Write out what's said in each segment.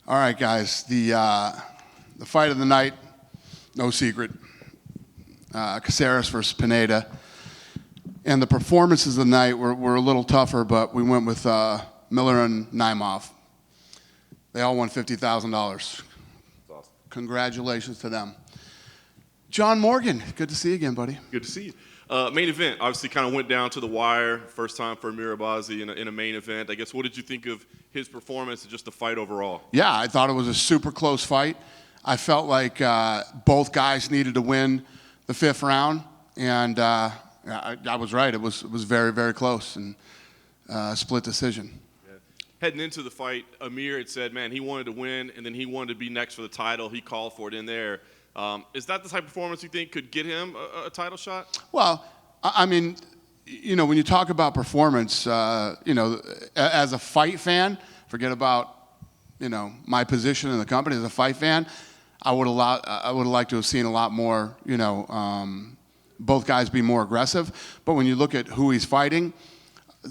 All right, guys. The fight of the night, no secret. Caceres versus Pineda. And the performances of the night were a little tougher, but we went with Miller and Naimov. They all won $50,000. Awesome. Congratulations to them. John Morgan, good to see you again, buddy. Good to see you. Main event, obviously kind of went down to the wire. First time for Amir Abazi in a main event. I guess, what did you think of his performance and just the fight overall? Yeah, I thought it was a super close fight. I felt like both guys needed to win the fifth round, and I was right. It was very, very close and split decision. Yeah. Heading into the fight, Amir had said, man, he wanted to win, and then he wanted to be next for the title. He called for it in there. Is that the type of performance you think could get him a title shot? Well, I mean, you know, when you talk about performance, you know, as a fight fan, forget about, you know, my position in the company as a fight fan. I would have liked to have seen a lot more, you know, both guys be more aggressive. But when you look at who he's fighting,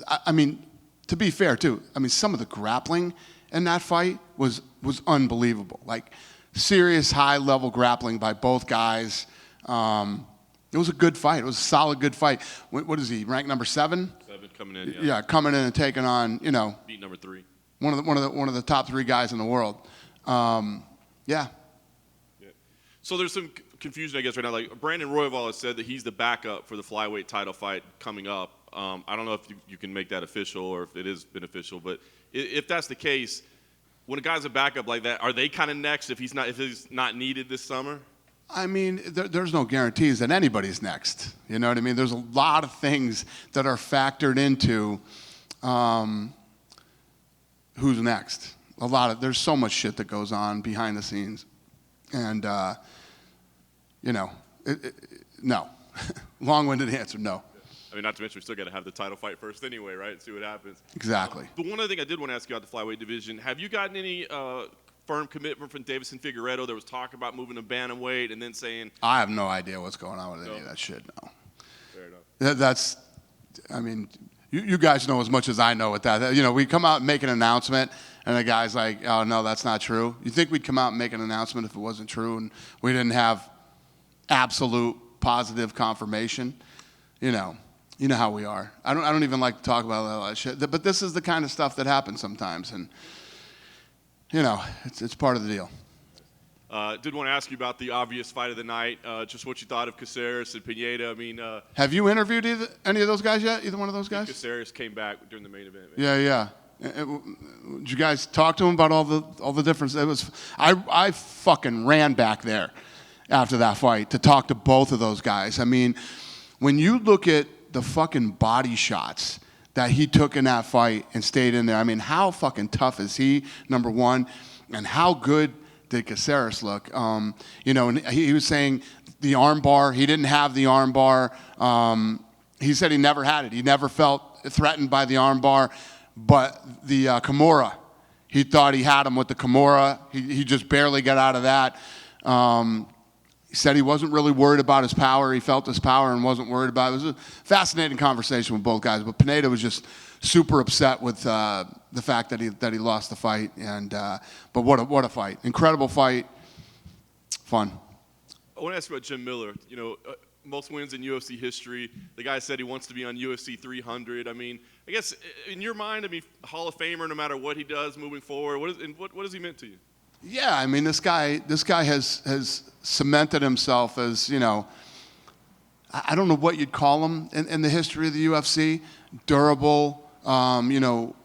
I mean, to be fair too, I mean, some of the grappling in that fight was unbelievable. Like, serious high-level grappling by both guys. It was a good fight. It was a solid, good fight. What is he, ranked number 7? 7 coming in, yeah. Yeah, coming in and taking on, you know, beat number 3. One of the top 3 guys in the world. Yeah. So there's some confusion, I guess, right now. Like, Brandon Royval has said that he's the backup for the flyweight title fight coming up. I don't know if you can make that official or if it is beneficial, but if that's the case, when a guy's a backup like that, are they kind of next if he's not needed this summer? I mean, there's no guarantees that anybody's next. You know what I mean? There's a lot of things that are factored into who's next. There's so much shit that goes on behind the scenes, and you know, no. Long-winded answer, no. I mean, not to mention, we still got to have the title fight first anyway, right? See what happens. Exactly. But one other thing I did want to ask you about the flyweight division, have you gotten any firm commitment from Davison Figueiredo? There was talk about moving to bantamweight and then saying... I have no idea what's going on with any of that shit, no. Fair enough. I mean, you guys know as much as I know with that. You know, we come out and make an announcement, and the guy's like, oh, no, that's not true. You think we'd come out and make an announcement if it wasn't true and we didn't have absolute positive confirmation? You know how we are. I don't even like to talk about all that shit. But this is the kind of stuff that happens sometimes, and you know, it's part of the deal. Did want to ask you about the obvious fight of the night. Just what you thought of Caceres and Pineda. I mean, have you interviewed any of those guys yet? Either one of those guys? Caceres came back during the main event. Yeah. Did you guys talk to him about all the difference? It was I fucking ran back there after that fight to talk to both of those guys. I mean, when you look at the fucking body shots that he took in that fight and stayed in there. I mean, how fucking tough is he, number one, and how good did Caceres look? You know, and he was saying the arm bar, he didn't have the arm bar. He said he never had it. He never felt threatened by the arm bar, but the Kimura, he thought he had him with the Kimura. He just barely got out of that. He said he wasn't really worried about his power. He felt his power and wasn't worried about it. It was a fascinating conversation with both guys. But Pineda was just super upset with the fact that he lost the fight. And but what a fight! Incredible fight, fun. I want to ask you about Jim Miller. You know, most wins in UFC history. The guy said he wants to be on UFC 300. I mean, I guess in your mind, I mean, Hall of Famer no matter what he does moving forward. What has he meant to you? Yeah, I mean, this guy has cemented himself as, you know, I don't know what you'd call him in the history of the UFC. Durable, you know,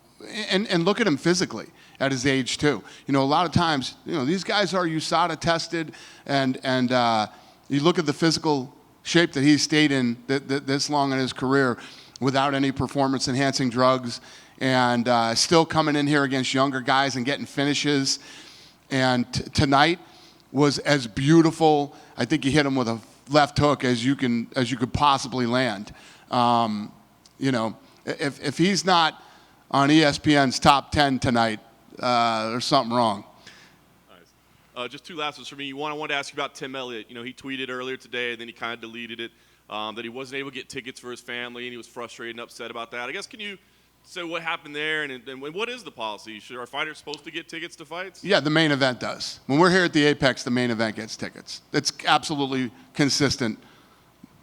and look at him physically at his age too. You know, a lot of times, you know, these guys are USADA tested, and you look at the physical shape that he's stayed in this long in his career without any performance-enhancing drugs, and still coming in here against younger guys and getting finishes. And tonight was as beautiful. I think he hit him with a left hook as you could possibly land. You know, if he's not on ESPN's top 10 tonight, there's something wrong. Nice. Just 2 last ones for me. I wanted to ask you about Tim Elliott. You know, he tweeted earlier today, and then he kind of deleted it, that he wasn't able to get tickets for his family, and he was frustrated and upset about that. I guess, can you So what happened there, and what is the policy? Are fighters supposed to get tickets to fights? Yeah, the main event does. When we're here at the Apex, the main event gets tickets. It's absolutely consistent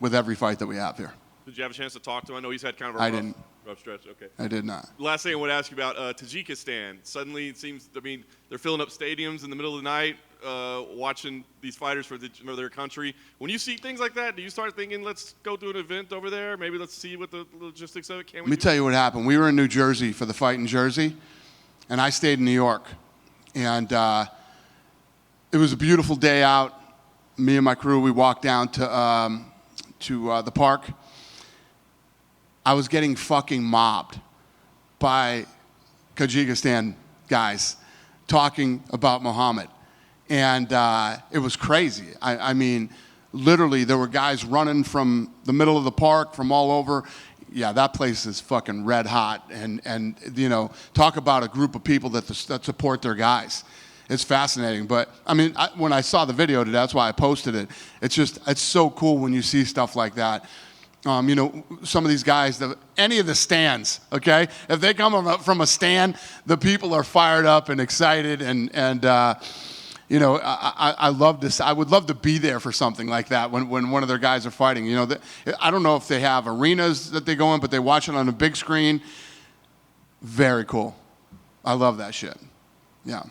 with every fight that we have here. Did you have a chance to talk to him? I know he's had kind of a rough stretch. Okay. I did not. Last thing I want to ask you about Tajikistan. Suddenly it seems, they're filling up stadiums in the middle of the night, watching these fighters for their country. When you see things like that, do you start thinking, let's go do an event over there? Maybe let's see what the logistics of it can. Let me tell you what happened. We were in New Jersey for the fight in Jersey, and I stayed in New York. And it was a beautiful day out. Me and my crew, we walked down to the park. I was getting fucking mobbed by Tajikistan guys talking about Muhammad. And it was crazy. I mean, literally, there were guys running from the middle of the park, from all over. Yeah, that place is fucking red hot. And you know, talk about a group of people that support their guys. It's fascinating. But, I mean, when I saw the video today, that's why I posted it. It's so cool when you see stuff like that. You know, some of these guys, any of the stands, okay? If they come from a stand, the people are fired up and excited, and you know, I love this. I would love to be there for something like that when one of their guys are fighting. You know, I don't know if they have arenas that they go in, but they watch it on a big screen. Very cool. I love that shit. Yeah.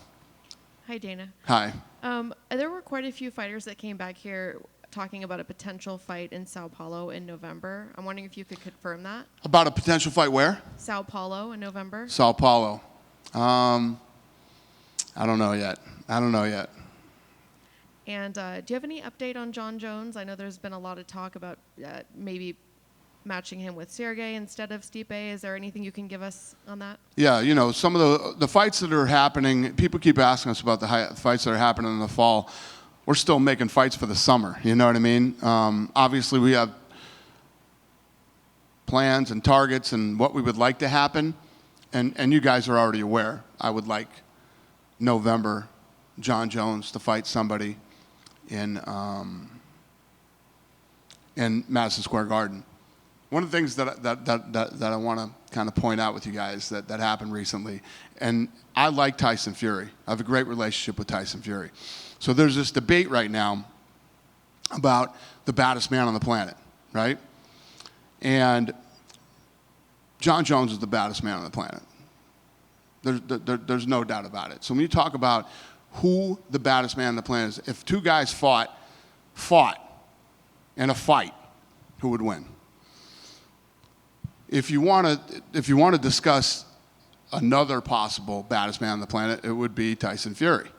Hi, Dana. Hi. There were quite a few fighters that came back here talking about a potential fight in Sao Paulo in November. I'm wondering if you could confirm that. About a potential fight where? Sao Paulo in November. Sao Paulo. I don't know yet. And do you have any update on Jon Jones? I know there's been a lot of talk about maybe matching him with Sergey instead of Stipe. Is there anything you can give us on that? Yeah, you know, some of the fights that are happening, people keep asking us about the fights that are happening in the fall. We're still making fights for the summer, you know what I mean? Obviously, we have plans and targets and what we would like to happen, and you guys are already aware. I would like November, Jon Jones to fight somebody in Madison Square Garden. One of the things that I want to kind of point out with you guys that happened recently, and I like Tyson Fury. I have a great relationship with Tyson Fury. So there's this debate right now about the baddest man on the planet, right? And Jon Jones is the baddest man on the planet. There's no doubt about it. So when you talk about who the baddest man on the planet is, if two guys fought in a fight, who would win? If you want to discuss another possible baddest man on the planet, it would be Tyson Fury,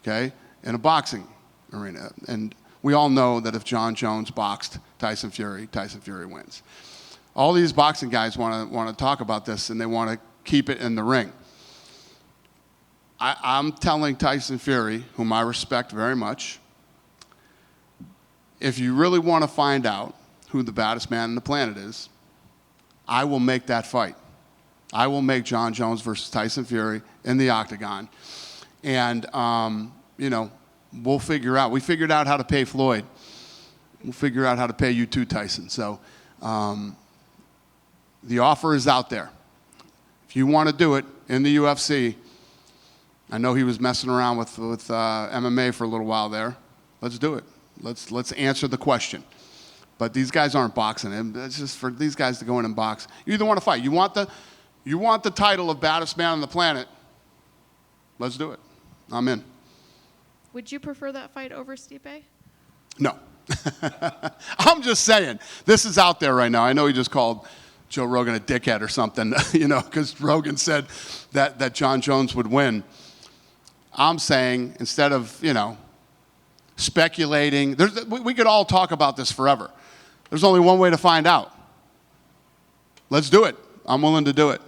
okay? In a boxing arena. And we all know that if Jon Jones boxed Tyson Fury wins. All these boxing guys want to talk about this, and they want to keep it in the ring. I'm telling Tyson Fury, whom I respect very much, if you really want to find out who the baddest man on the planet is, I will make that fight. I will make Jon Jones versus Tyson Fury in the octagon. And you know, we'll figure out. We figured out how to pay Floyd. We'll figure out how to pay you too, Tyson. So the offer is out there. If you want to do it in the UFC, I know he was messing around with MMA for a little while there. Let's do it. Let's answer the question. But these guys aren't boxing. It's just for these guys to go in and box. You either want to fight. You want the title of baddest man on the planet. Let's do it. I'm in. Would you prefer that fight over Stipe? No. I'm just saying. This is out there right now. I know he just called Joe Rogan a dickhead or something, you know, because Rogan said that Jon Jones would win. I'm saying instead of, you know, speculating, we could all talk about this forever. There's only one way to find out. Let's do it. I'm willing to do it.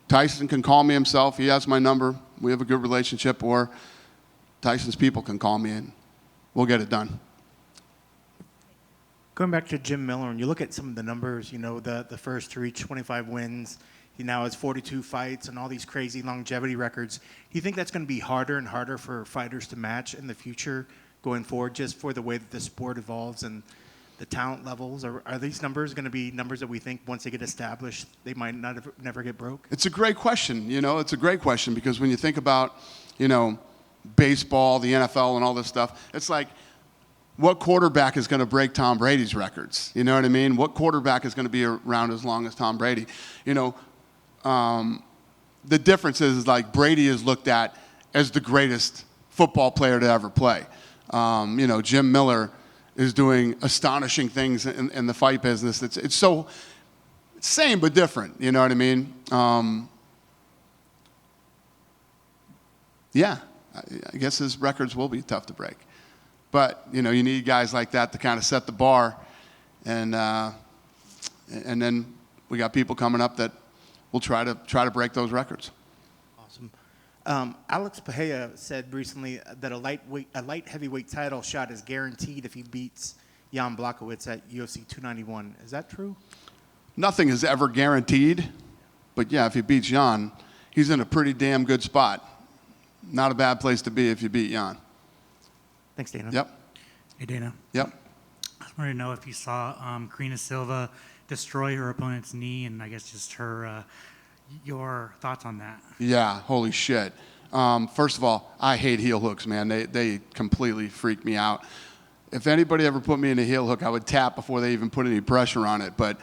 Tyson can call me himself. He has my number. We have a good relationship. Or Tyson's people can call me and we'll get it done. Going back to Jim Miller, and you look at some of the numbers, you know, the first to reach 25 wins, he now has 42 fights and all these crazy longevity records. Do you think that's going to be harder and harder for fighters to match in the future going forward, just for the way that the sport evolves and the talent levels? Are these numbers going to be numbers that we think once they get established, they might never get broke? It's a great question. It's a great question because when you think about, baseball, the NFL, and all this stuff, it's like, what quarterback is going to break Tom Brady's records? You know what I mean? What quarterback is going to be around as long as Tom Brady? The difference is like Brady is looked at as the greatest football player to ever play. Jim Miller is doing astonishing things in the fight business. It's so same but different. You know what I mean? Yeah, I guess his records will be tough to break. But, you need guys like that to kind of set the bar. And then we got people coming up that will try to break those records. Awesome. Alex Pajea said recently that a light heavyweight title shot is guaranteed if he beats Jan Blachowicz at UFC 291. Is that true? Nothing is ever guaranteed. But, yeah, if he beats Jan, he's in a pretty damn good spot. Not a bad place to be if you beat Jan. Thanks, Dana. Yep. Hey, Dana. Yep. I just wanted to know if you saw Karina Silva destroy her opponent's knee, and I guess just your thoughts on that. Yeah, holy shit. First of all, I hate heel hooks, man. They completely freak me out. If anybody ever put me in a heel hook, I would tap before they even put any pressure on it. But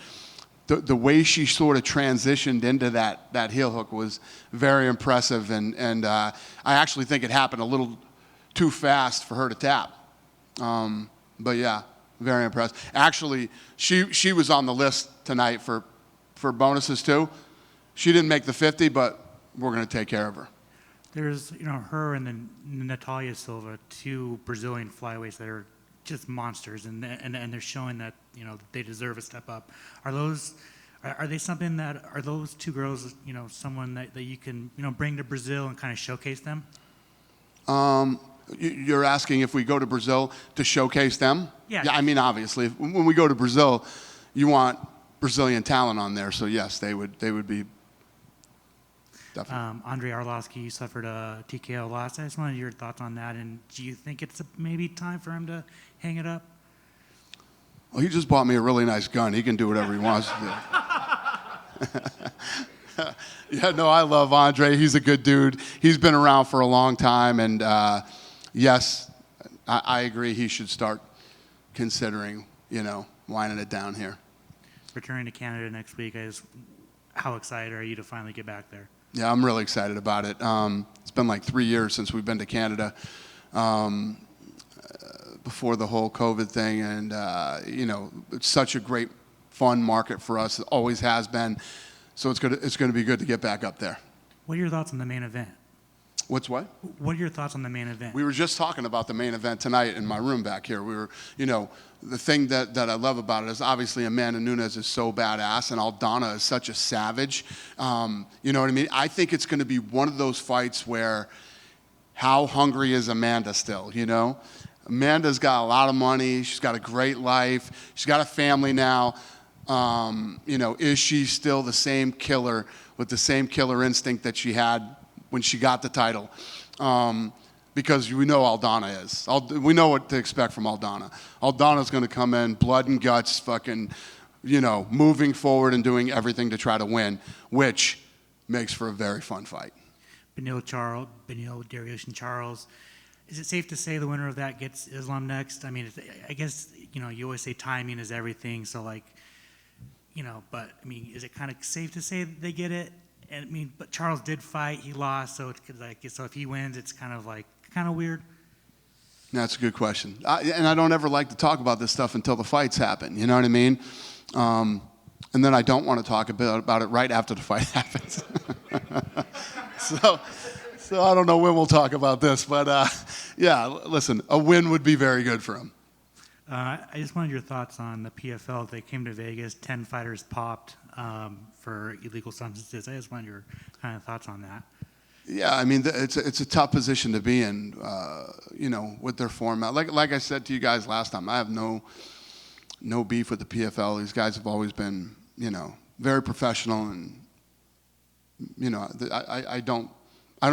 the way she sort of transitioned into that heel hook was very impressive, and I actually think it happened a little too fast for her to tap. But yeah, very impressed. Actually, she was on the list tonight for bonuses too. She didn't make the 50, but we're going to take care of her. There's, her and then Natalia Silva, two Brazilian flyweights that are just monsters, and they're showing that, they deserve a step up. Are those two girls, someone that you can, bring to Brazil and kind of showcase them? You're asking if we go to Brazil to showcase them? Yeah. I mean, obviously, when we go to Brazil, you want Brazilian talent on there. So yes, they would be definitely. Andrei Arlovsky suffered a TKO loss. I just wanted your thoughts on that. And do you think it's maybe time for him to hang it up? Well, he just bought me a really nice gun. He can do whatever he wants to do. Yeah, no, I love Andre. He's a good dude. He's been around for a long time, and yes, I agree. He should start considering, winding it down here. Returning to Canada next week, how excited are you to finally get back there? Yeah, I'm really excited about it. It's been like 3 years since we've been to Canada before the whole COVID thing, and it's such a great, fun market for us. It always has been. So it's going to be good to get back up there. What are your thoughts on the main event? What's what? What are your thoughts on the main event? We were just talking about the main event tonight in my room back here. We were, the thing that I love about it is obviously Amanda Nunes is so badass and Aldana is such a savage. You know what I mean? I think it's going to be one of those fights where how hungry is Amanda still, Amanda's got a lot of money. She's got a great life. She's got a family now. Is she still the same killer with the same killer instinct that she had when she got the title? Because we know Aldana is. We know what to expect from Aldana. Aldana's going to come in, blood and guts, fucking, moving forward and doing everything to try to win, which makes for a very fun fight. Beneil Dariush Charles. Is it safe to say the winner of that gets Islam next? I mean, I guess, you always say timing is everything, so but I mean, is it kind of safe to say that they get it? And I mean, but Charles did fight, he lost, so so if he wins, it's kind of weird. That's a good question. And I don't ever like to talk about this stuff until the fights happen. You know what I mean? And then I don't want to talk about it right after the fight happens. So I don't know when we'll talk about this, but yeah, listen, a win would be very good for him. I just wanted your thoughts on the PFL. They came to Vegas, 10 fighters popped for illegal substances. I just wanted your kind of thoughts on that. Yeah, I mean, it's a tough position to be in, with their format. Like I said to you guys last time, I have no beef with the PFL. These guys have always been, very professional, and I don't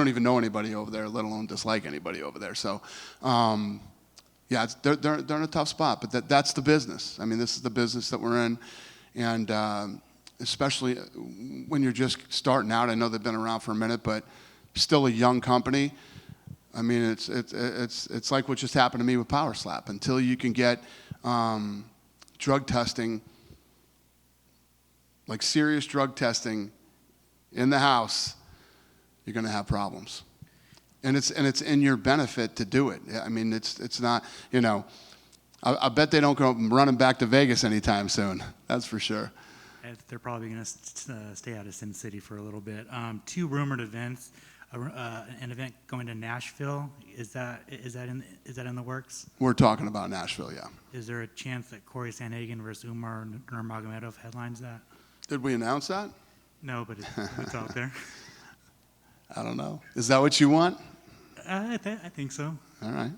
even know anybody over there, let alone dislike anybody over there. So yeah, they're in a tough spot, but that's the business. I mean, this is the business that we're in, and especially when you're just starting out. I know they've been around for a minute, but still a young company. I mean, it's like what just happened to me with Power Slap. Until you can get drug testing, like serious drug testing, in the house, you're going to have problems. And it's in your benefit to do it. I mean, it's not, you know, I bet they don't go running back to Vegas anytime soon. That's for sure. They're probably going to stay out of Sin City for a little bit. 2 rumored events. An event going to Nashville. Is that in the works? We're talking about Nashville, yeah. Is there a chance that Corey Sanhagen versus Umar Nurmagomedov headlines that? Did we announce that? No, but it's out there. I don't know. Is that what you want? I think so. All right.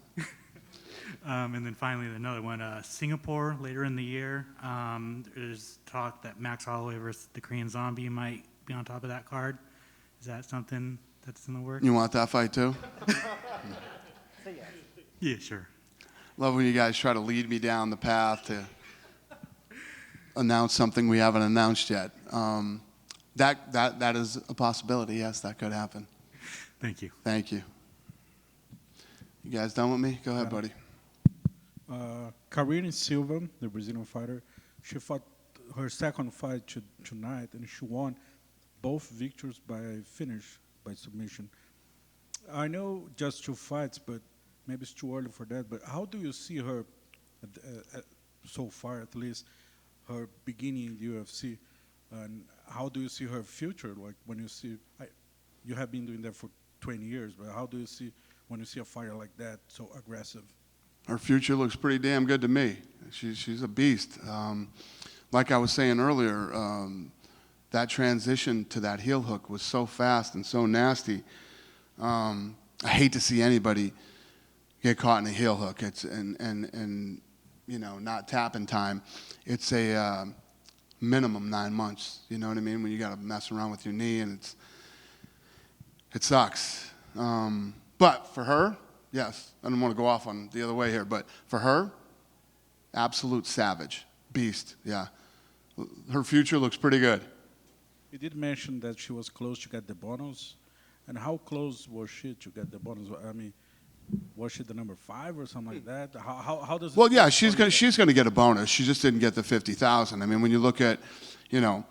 And then finally, another one, Singapore later in the year. There's talk that Max Holloway versus the Korean Zombie might be on top of that card. Is that something that's in the works? You want that fight too? Yeah, sure. Love when you guys try to lead me down the path to announce something we haven't announced yet. That is a possibility. Yes, that could happen. Thank you. Thank you. You guys done with me? Go ahead, buddy. Karine Silva, the Brazilian fighter, she fought her second fight tonight, and she won both victories by finish, by submission. I know just 2 fights, but maybe it's too early for that. But how do you see her, so far at least, her beginning in the UFC, and how do you see her future? Like when you see, you have been doing that for 20 years, but how do you see when you see a fighter like that, so aggressive? Her future looks pretty damn good to me. She's a beast. Like I was saying earlier, that transition to that heel hook was so fast and so nasty. I hate to see anybody get caught in a heel hook. It's and you know, not tap in time. It's a minimum 9 months. You know what I mean? When you got to mess around with your knee, and it sucks. But for her, yes, I don't want to go off on the other way here, but for her, absolute savage, beast, yeah. Her future looks pretty good. You did mention that she was close to get the bonus, and how close was she to get the bonus? I mean, was she the number 5 or something like that? How does it? Well, yeah, she's gonna get a bonus. She just didn't get the 50,000. I mean, when you look at, you know,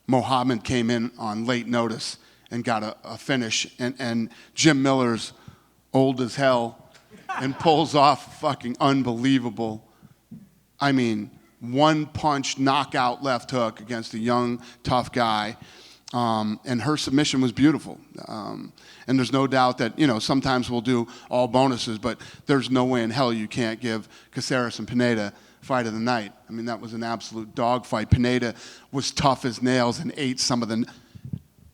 Mohammed came in on late notice and got a finish, and Jim Miller's old as hell and pulls off fucking unbelievable, I mean, 1-punch knockout left hook against a young, tough guy. And her submission was beautiful. And there's no doubt that, you know, sometimes we'll do all bonuses, but there's no way in hell you can't give Caceres and Pineda fight of the night. I mean, that was an absolute dogfight. Pineda was tough as nails and ate some of the...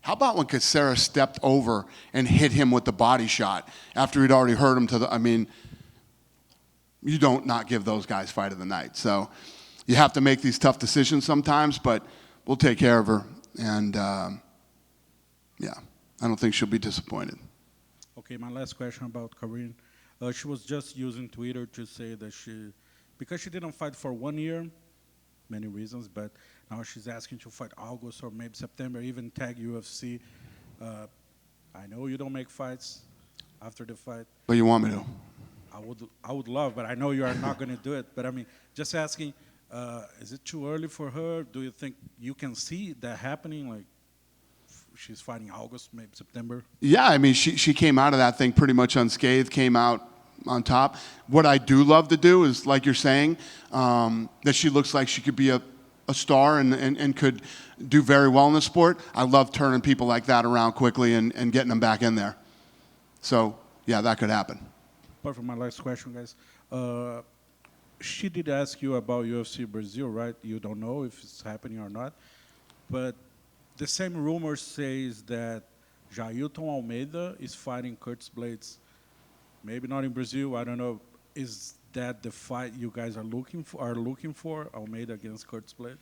How about when Caceres stepped over and hit him with the body shot after he'd already hurt him to the... I mean, you don't not give those guys fight of the night. So you have to make these tough decisions sometimes, but we'll take care of her. And, yeah, I don't think she'll be disappointed. Okay, my last question about Karine. She was just using Twitter to say that because she didn't fight for 1 year, many reasons, but now she's asking to fight August or maybe September, even tag UFC. I know you don't make fights after the fight. But you want me to? I would love, but I know you are not going to do it. But I mean, just asking, is it too early for her? Do you think you can see that happening? Like she's fighting August, maybe September? Yeah, I mean, she came out of that thing pretty much unscathed, came out on top. What I do love to do is, like you're saying, that she looks like she could be a star and could do very well in the sport. I love turning people like that around quickly and getting them back in there. So, yeah, that could happen. Perfect. My last question, guys. She did ask you about UFC Brazil, right? You don't know if it's happening or not. But the same rumor says that Jailton Almeida is fighting Curtis Blades. Maybe not in Brazil. I don't know. Is that the fight you guys are looking for? Almeida against Curtis Blades?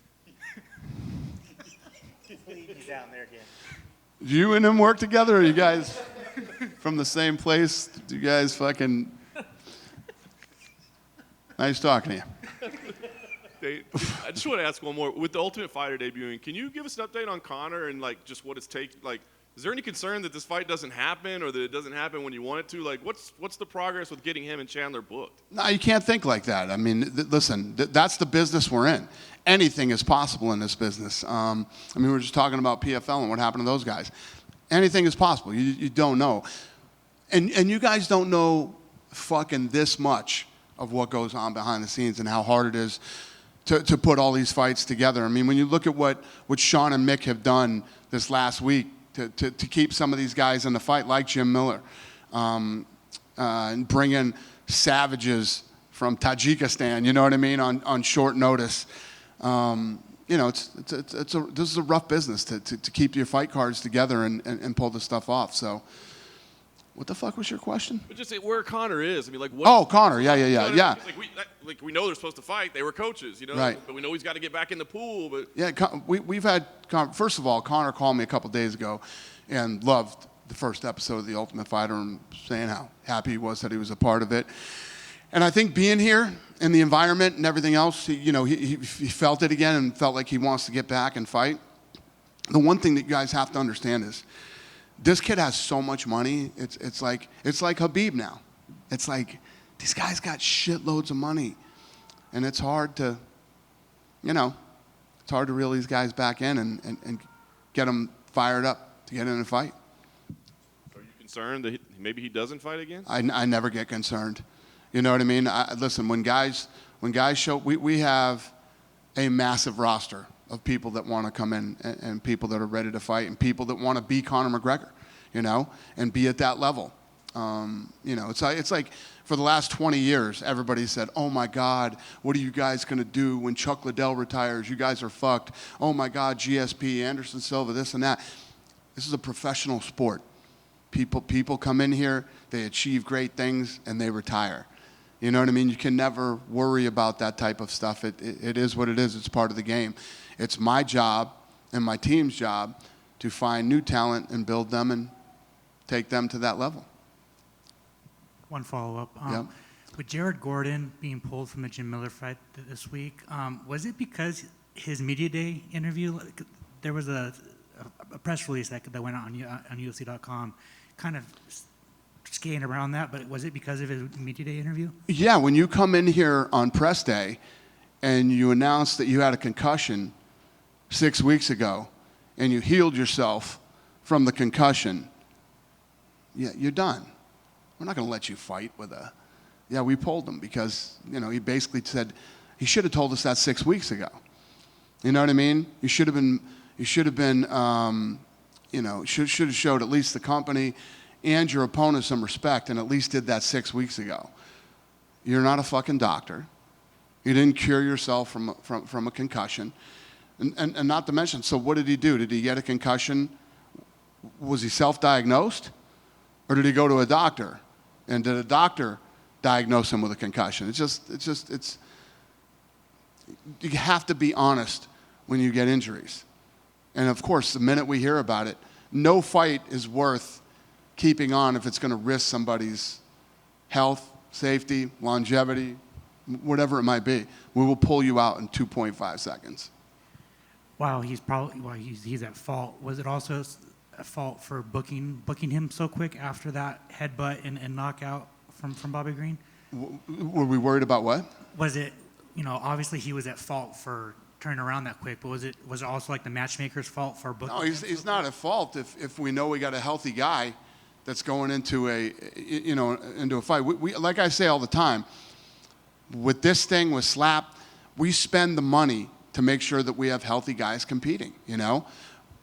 He's down there again. Do you and him work together, or are you guys from the same place? Do you guys fucking... Nice talking to you. I just want to ask one more. With the Ultimate Fighter debuting, can you give us an update on Conor and like just what it's taken? Like, is there any concern that this fight doesn't happen or that it doesn't happen when you want it to? Like, what's the progress with getting him and Chandler booked? No, you can't think like that. I mean, listen, that's the business we're in. Anything is possible in this business. I mean, we were just talking about PFL and what happened to those guys. Anything is possible. You don't know. And you guys don't know fucking this much of what goes on behind the scenes and how hard it is to put all these fights together. I mean, when you look at what Sean and Mick have done this last week to keep some of these guys in the fight, like Jim Miller, and bring in savages from Tajikistan, you know what I mean, on short notice. You know, this is a rough business to keep your fight cards together and pull this stuff off. So, what the fuck was your question? But just where Conor is. I mean, like what? Oh, Conor. Yeah. Like we know they're supposed to fight. They were coaches, you know. Right. But we know he's got to get back in the pool. But Yeah, we've had, first of all, Conor called me a couple days ago and loved the first episode of The Ultimate Fighter and saying how happy he was that he was a part of it. And I think being here in the environment and everything else, he felt it again and felt like he wants to get back and fight. The one thing that you guys have to understand is this kid has so much money. It's like Habib now. It's like these guys got shitloads of money. And it's hard to, it's hard to reel these guys back in and get them fired up to get in and fight. are you concerned that maybe he doesn't fight again? I never get concerned. You know what I mean? Listen, when guys show, we have a massive roster of people that want to come in and people that are ready to fight and people that want to be Conor McGregor, and be at that level. It's like for the last 20 years, everybody said, oh my God, what are you guys going to do when Chuck Liddell retires? You guys are fucked. Oh my God, GSP, Anderson Silva, this and that. This is a professional sport. People come in here, they achieve great things, and they retire. You know what I mean? You can never worry about that type of stuff. It is what it is. It's part of the game. It's my job and my team's job to find new talent and build them and take them to that level. One follow-up. Yep. With Jared Gordon being pulled from the Jim Miller fight this week, was it because his media day interview, there was a press release that went out on UFC.com, kind of skating around that, but was it because of his media day interview? Yeah, when you come in here on press day and you announce that you had a concussion 6 weeks ago and you healed yourself from the concussion, yeah, you're done. We're not going to let you fight with yeah, we pulled him because, he basically said, he should have told us that 6 weeks ago. You know what I mean? You should have been, should have showed at least the company and your opponent some respect and at least did that 6 weeks ago. You're not a fucking doctor. You didn't cure yourself from a concussion. And not to mention, so what did he do? Did he get a concussion? Was he self-diagnosed? Or did he go to a doctor? And did a doctor diagnose him with a concussion? You have to be honest when you get injuries. And of course, the minute we hear about it, no fight is worth keeping on if it's going to risk somebody's health, safety, longevity, whatever it might be. We will pull you out in 2.5 seconds. Wow, he's at fault. Was it also a fault for booking him so quick after that headbutt and knockout from Bobby Green? Were we worried about what? Was it, obviously he was at fault for turning around that quick, but was it also like the matchmaker's fault for booking? No, he's not at fault if we know we got a healthy guy that's going into a fight. We like I say all the time, with this thing, with SLAP, we spend the money to make sure that we have healthy guys competing,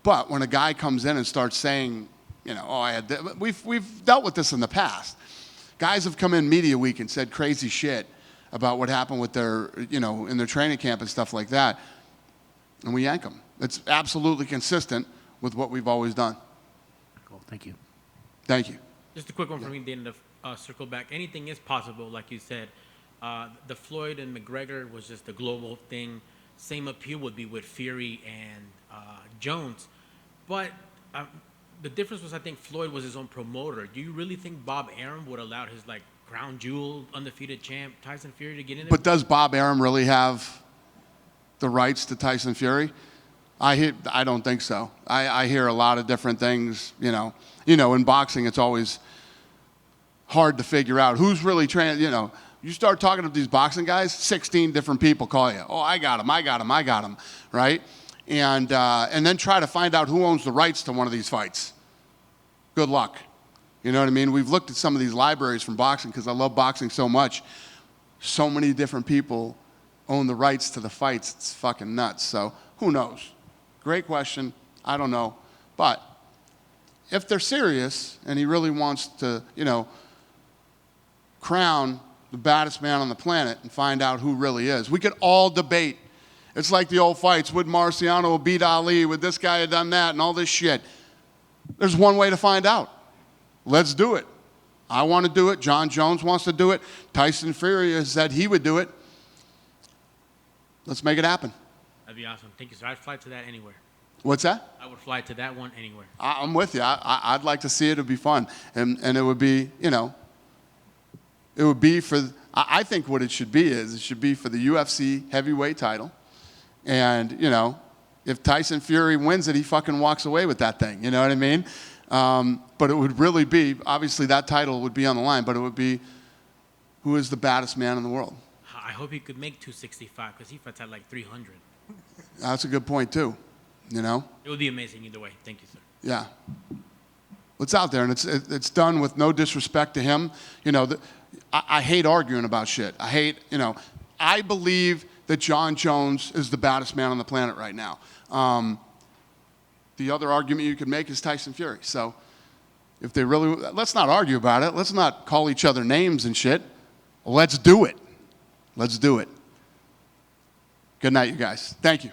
But when a guy comes in and starts saying, I had that, we've dealt with this in the past. Guys have come in media week and said crazy shit about what happened with their, in their training camp and stuff like that, and we yank them. It's absolutely consistent with what we've always done. Cool, thank you. Thank you. Just a quick one for me, Dana, to circle back. Anything is possible, like you said. The Floyd and McGregor was just a global thing. Same appeal would be with Fury and Jones. But the difference was I think Floyd was his own promoter. Do you really think Bob Arum would allow his like crown jewel undefeated champ Tyson Fury to get in there? But does Bob Arum really have the rights to Tyson Fury? I don't think so. I hear a lot of different things. You know, in boxing, it's always hard to figure out who's really training. You know, you start talking to these boxing guys, 16 different people call you. Oh, I got him, right? And then try to find out who owns the rights to one of these fights. Good luck. You know what I mean? We've looked at some of these libraries from boxing because I love boxing so much. So many different people own the rights to the fights. It's fucking nuts. So who knows? Great question. I don't know. But if they're serious and he really wants to, crown the baddest man on the planet and find out who really is, we could all debate. It's like the old fights. Would Marciano beat Ali? Would this guy have done that? And all this shit. There's one way to find out. Let's do it. I want to do it. Jon Jones wants to do it. Tyson Fury has said he would do it. Let's make it happen. That'd be awesome. Thank you, sir. I'd fly to that anywhere. What's that? I would fly to that one anywhere. I'm with you. I'd like to see it. It'd be fun. And it would be, it would be for, I think what it should be is, it should be for the UFC heavyweight title. And, if Tyson Fury wins it, he fucking walks away with that thing. You know what I mean? But it would really be, obviously that title would be on the line, but it would be, who is the baddest man in the world? I hope he could make 265 because he fights at like 300. That's a good point too, It would be amazing either way. Thank you, sir. Yeah. It's out there, and it's done with no disrespect to him. I hate arguing about shit. I believe that Jon Jones is the baddest man on the planet right now. The other argument you could make is Tyson Fury. So if they really, let's not argue about it. Let's not call each other names and shit. Let's do it. Let's do it. Good night, you guys. Thank you.